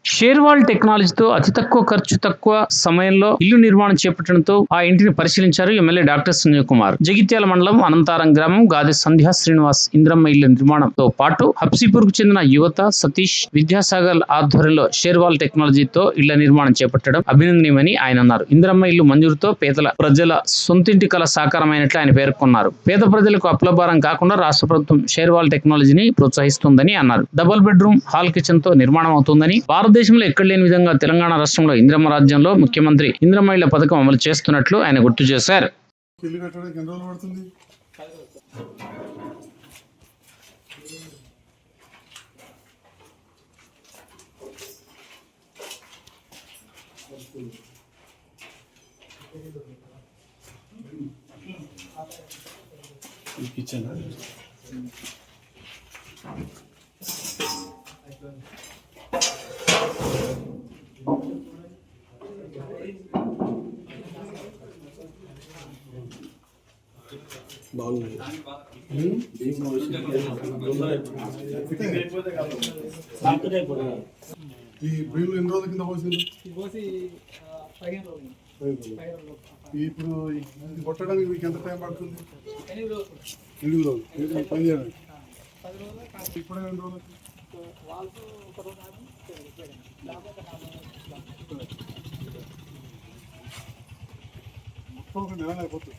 Shear wall టెక్నాలజీతో అతి తక్కువ ఖర్చు తక్కువ సమయంలో ఇల్లు నిర్మాణం చేపట్టడంతో ఆ ఇంటిని పరిశీలించారు ఎమ్మెల్యే డాక్టర్ సంజయ్ కుమార్. జగిత్యాల మండలం అనంతారం గ్రామం గాది సంధ్యా శ్రీనివాస్ ఇంద్రమ్మ ఇల్లు నిర్మాణంతో పాటు హబ్సీపూర్ కు చెందిన యువత సతీష్ విద్యాసాగర్ ఆధ్వర్యంలో షేర్వాల్ టెక్నాలజీతో ఇళ్ల నిర్మాణం చేపట్టడం అభినందనీయమని ఆయన అన్నారు. ఇంద్రమ్మ ఇల్లు మంజూరుతో పేదల ప్రజల సొంతింటి కల సాకారమైనట్లు ఆయన పేర్కొన్నారు. పేద ప్రజలకు అప్లభారం కాకుండా రాష్ట్ర ప్రభుత్వం షేర్వాల్ టెక్నాలజీని ప్రోత్సహిస్తుందని అన్నారు. డబుల్ బెడ్రూమ్ హాల్ కిచెన్ తో నిర్మాణం అవుతుందని, భారతదేశంలో ఎక్కడ లేని విధంగా తెలంగాణ రాష్ట్రంలో ఇంద్రమ్మ రాజ్యంలో ముఖ్యమంత్రి ఇంద్రమ్మ ఇళ్ల పథకం అమలు చేస్తున్నట్లు ఆయన గుర్తు చేశారు. ఈ బిల్లు ఎన్ని రోజుల కింద పోసింది? ఇప్పుడు ఇది కొట్టడానికి మీకు ఎంత టైం పడుతుంది? 8 రోజులు పని చేయడానికి. ఇప్పుడే 2 రోజులు మొత్తం ఒక నెల అయిపోతుంది.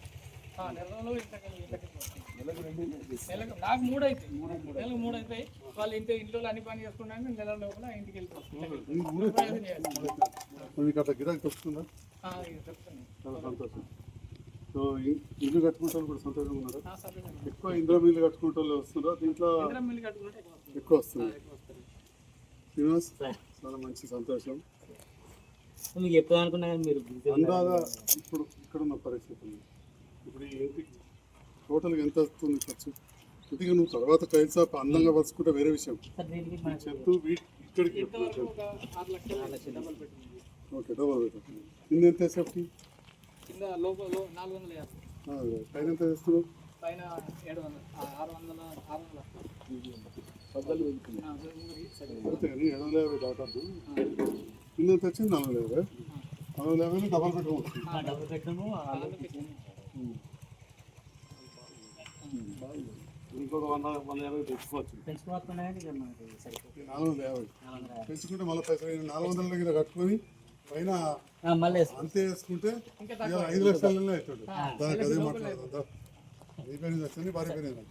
నాకు 3 అవుతాయి, నెలకు 3 అవుతాయి. వాళ్ళు ఇంట్లో అన్ని పని చేసుకున్నాక నెల లోపల ఇంటికి వెళ్తారు. అట్లా గిరాకీ వస్తుందా? చాలా సంతోషం. సో ఇల్లు కట్టుకుంటే కూడా సంతోషంగా ఉన్నారా? ఎక్కువ ఇంద్రం ఇల్లు కట్టుకుంటే వస్తుందా? దీంట్లో ఎక్కువ వస్తుంది. శ్రీనివాస్ చాలా మంచి సంతోషం. మీకు ఎప్పుడు అనుకున్నా మీరు అందాదా ఇప్పుడు ఇక్కడ ఉన్న పరిస్థితి, ఇప్పుడు ఈ ఇంటికి టోటల్గా ఎంత వస్తుంది ఖర్చు? ఇంటికి నువ్వు తర్వాత కైల్సా అందంగా పరుచుకుంటే వేరే విషయం. చెప్తూ ఇక్కడికి ఓకే డబల్ పెట్టండి. కింద ఎంత సేఫ్టీ? పైన ఎంత చేస్తున్నావు? పైన 700 750 దాటద్దు. కింద ఎంత వచ్చింది? 450. 450 డబల్ బెడ్రూమ్ ఇంకొక 150 తెచ్చుకోవచ్చు. 450 పెంచుకుంటే మళ్ళీ పైసలు 400 దగ్గర కట్టుకొని పైన అంతే వేసుకుంటే 5 లక్షలనే అవుతాడు. దానికి అదే మాట్లాడదా? ఈ పని వచ్చింది భారీ పని మరి.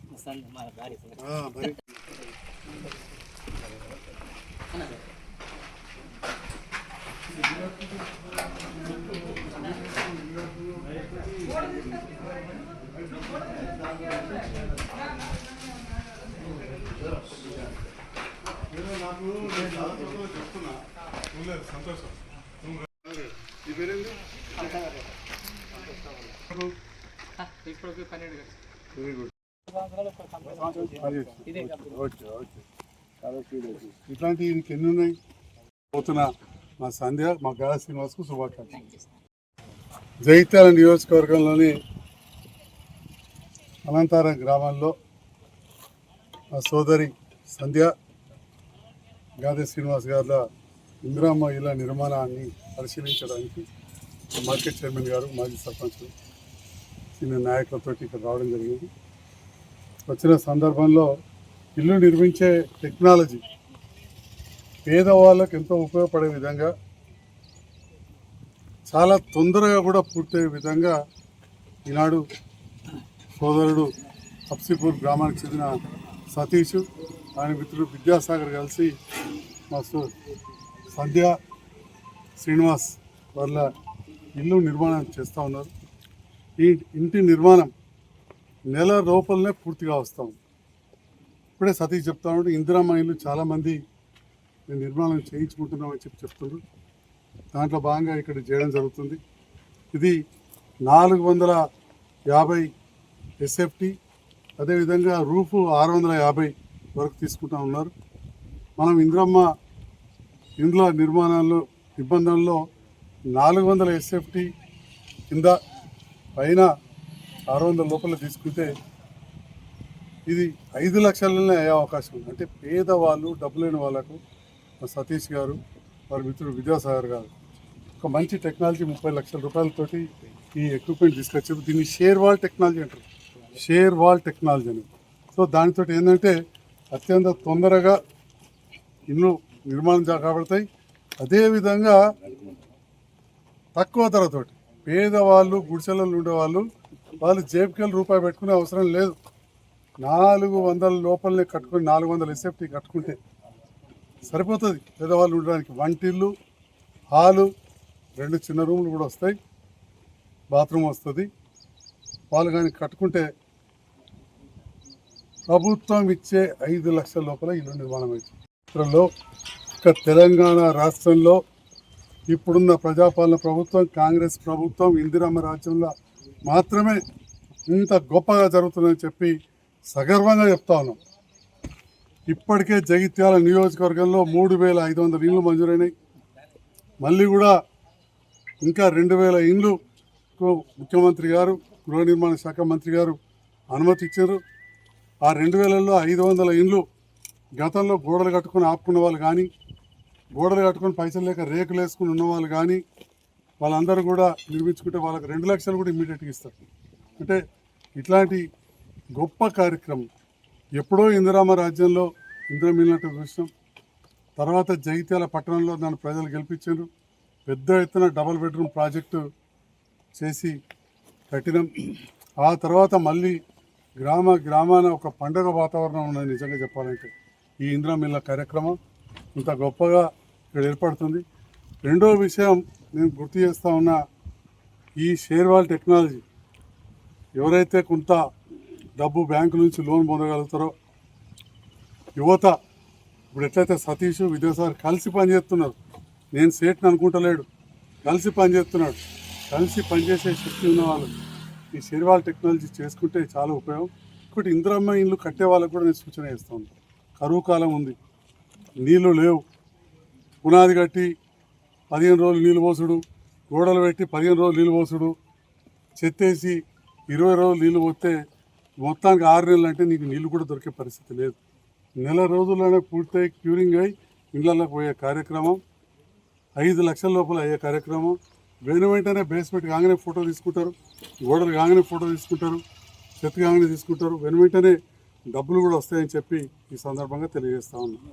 నాకు చెప్తున్నా సంతోషం. ఈ పేరేంటి? ఇప్పుడు 12 వెరీ గుడ్. ఇట్లాంటి ఎన్ని ఉన్నాయి? పోతున్నా మా సంధ్య మా గాలి శ్రీనివాస్కు శుభాకాంక్షలు. జగిత్యాల నియోజకవర్గంలోని అనంతారం గ్రామంలో మా సోదరి సంధ్య గాది శ్రీనివాస్ గారి ఇందిరమ్మ ఇళ్ల నిర్మాణాన్ని పరిశీలించడానికి మార్కెట్ చైర్మన్ గారు, మాజీ సర్పంచ్లు, సీనియర్ నాయకులతో ఇక్కడ రావడం జరిగింది. వచ్చిన సందర్భంలో ఇల్లు నిర్మించే టెక్నాలజీ పేదవాళ్ళకు ఎంతో ఉపయోగపడే విధంగా, చాలా తొందరగా కూడా పూర్తయ్యే విధంగా ఈనాడు సోదరుడు హబ్సీపూర్ గ్రామానికి చెందిన సతీష్, ఆయన మిత్రుడు విద్యాసాగర్ కలిసి మస్తు సంధ్య శ్రీనివాస్ వాళ్ళ ఇల్లు నిర్మాణం చేస్తూ ఉన్నారు. ఈ ఇంటి నిర్మాణం నెల లోపలనే పూర్తిగా వస్తాం. ఇప్పుడే సతీష్ చెప్తా ఉంటే ఇందిరమ్మ ఇల్లు చాలామంది నిర్మాణం చేయించుకుంటున్నామని చెప్తున్నారు. దాంట్లో భాగంగా ఇక్కడ చేయడం జరుగుతుంది. ఇది 450 ఎస్ఎఫ్టీ, అదేవిధంగా రూఫ్ 650 వరకు తీసుకుంటూ ఉన్నారు. మనం ఇండ్ల నిర్మాణాల్లో నిబంధనల్లో 400 ఎస్ఎఫ్టీ కింద పైన 600 లోపల తీసుకుంటే ఇది 5 లక్షలనే అయ్యే అవకాశం ఉంది. అంటే పేదవాళ్ళు, డబ్బు లేని వాళ్ళకు సతీష్ గారు వారి మిత్రుడు విద్యాసాగర్ గారు ఒక మంచి టెక్నాలజీ 30 లక్షల రూపాయలతోటి ఈ ఎక్విప్మెంట్ తీసుకొచ్చారు. దీన్ని షేర్ వాల్ టెక్నాలజీ అంటారు, షేర్ వాల్ టెక్నాలజీ అని. సో దానితో ఏంటంటే అత్యంత తొందరగా ఇల్లు నిర్మాణం కాబడతాయి. అదేవిధంగా తక్కువ ధరతోటి పేదవాళ్ళు గుడిసెలలో ఉండేవాళ్ళు వాళ్ళు జేబుకెళ్ళి రూపాయి పెట్టుకునే అవసరం లేదు. 400 లోపలనే కట్టుకొని 400 ఎస్ఎఫ్టీ కట్టుకుంటే సరిపోతుంది పేదవాళ్ళు ఉండడానికి. వంటిల్లు, హాలు, 2 చిన్న రూములు కూడా వస్తాయి, బాత్రూమ్ వస్తుంది. వాళ్ళు కానీ కట్టుకుంటే ప్రభుత్వం ఇచ్చే 5 లక్షల లోపల ఇల్లు నిర్మాణం అవుతుంది. ఇక తెలంగాణ రాష్ట్రంలో ఇప్పుడున్న ప్రజాపాలన ప్రభుత్వం, కాంగ్రెస్ ప్రభుత్వం, ఇందిరమ్మ రాజ్యంలో మాత్రమే ఇంత గొప్పగా జరుగుతుందని చెప్పి సగర్వంగా చెప్తా ఉన్నాం. ఇప్పటికే జగిత్యాల నియోజకవర్గంలో 3,500 ఇండ్లు మంజూరైనాయి. మళ్ళీ కూడా ఇంకా 2,000 ఇండ్లకు ముఖ్యమంత్రి గారు, గృహ నిర్మాణ శాఖ మంత్రి గారు అనుమతి ఇచ్చారు. ఆ 2,000లో 500 ఇండ్లు గతంలో గోడలు కట్టుకొని ఆపుకున్న వాళ్ళు కానీ, గోడలు కట్టుకొని పైసలు లేక రేకులు వేసుకుని ఉన్నవాళ్ళు కానీ వాళ్ళందరూ కూడా నిర్మించుకుంటే వాళ్ళకి 2 లక్షలు కూడా ఇమ్మీడియట్గా ఇస్తారు. అంటే ఇట్లాంటి గొప్ప కార్యక్రమం ఎప్పుడో ఇందిరామ రాజ్యంలో ఇందిరా మిల్లినట్టు చూసినాం. తర్వాత జగిత్యాల పట్టణంలో దాన్ని ప్రజలు గెలిపించారు. పెద్ద ఎత్తున డబుల్ బెడ్రూమ్ ప్రాజెక్టు చేసి కట్టినాం. ఆ తర్వాత మళ్ళీ గ్రామాన ఒక పండుగ వాతావరణం ఉన్నది. నిజంగా చెప్పాలంటే ఈ ఇందిరా మిల్ల కార్యక్రమం ఇంత గొప్పగా ఇక్కడ ఏర్పడుతుంది. రెండో విషయం నేను గుర్తు చేస్తూ ఉన్నా, ఈ షేర్వాల్ టెక్నాలజీ ఎవరైతే కొంత డబ్బు బ్యాంకు నుంచి లోన్ పొందగలుగుతారో యువత, ఇప్పుడు ఎట్లయితే సతీష్, విద్యాసాగర్ కలిసి పనిచేస్తున్నారు, నేను సేట్ని అనుకుంటలేడు, కలిసి పనిచేస్తున్నాడు, కలిసి పనిచేసే శక్తి ఉన్న వాళ్ళు ఈ షేర్వాల్ టెక్నాలజీ చేసుకుంటే చాలా ఉపయోగం. ఇంకోటి ఇందిరమ్మ ఇల్లు కట్టే వాళ్ళకు కూడా నేను సూచన చేస్తాను. కరువు కాలం ఉంది, నీళ్లు లేవు, పునాది కట్టి 15 రోజులు నీళ్ళు పోసుడు, గోడలు పెట్టి 15 రోజులు నీళ్ళు పోసుడు, చెత్తేసి 20 రోజులు నీళ్ళు పోతే మొత్తానికి 6 నెలలు అంటే నీకు నీళ్ళు కూడా దొరికే పరిస్థితి లేదు. నెల రోజుల్లోనే పూర్తయి క్యూరింగ్ అయి ఇళ్లలోకి పోయే కార్యక్రమం, 5 లక్షల లోపల అయ్యే కార్యక్రమం. వెంటనే బేస్మెంట్ కాగానే ఫోటో తీసుకుంటారు, గోడలు కాగానే ఫోటో తీసుకుంటారు, చెత్త కాగానే తీసుకుంటారు, వెంటనే డబ్బులు కూడా వస్తాయని చెప్పి ఈ సందర్భంగా తెలియజేస్తా ఉన్నాను.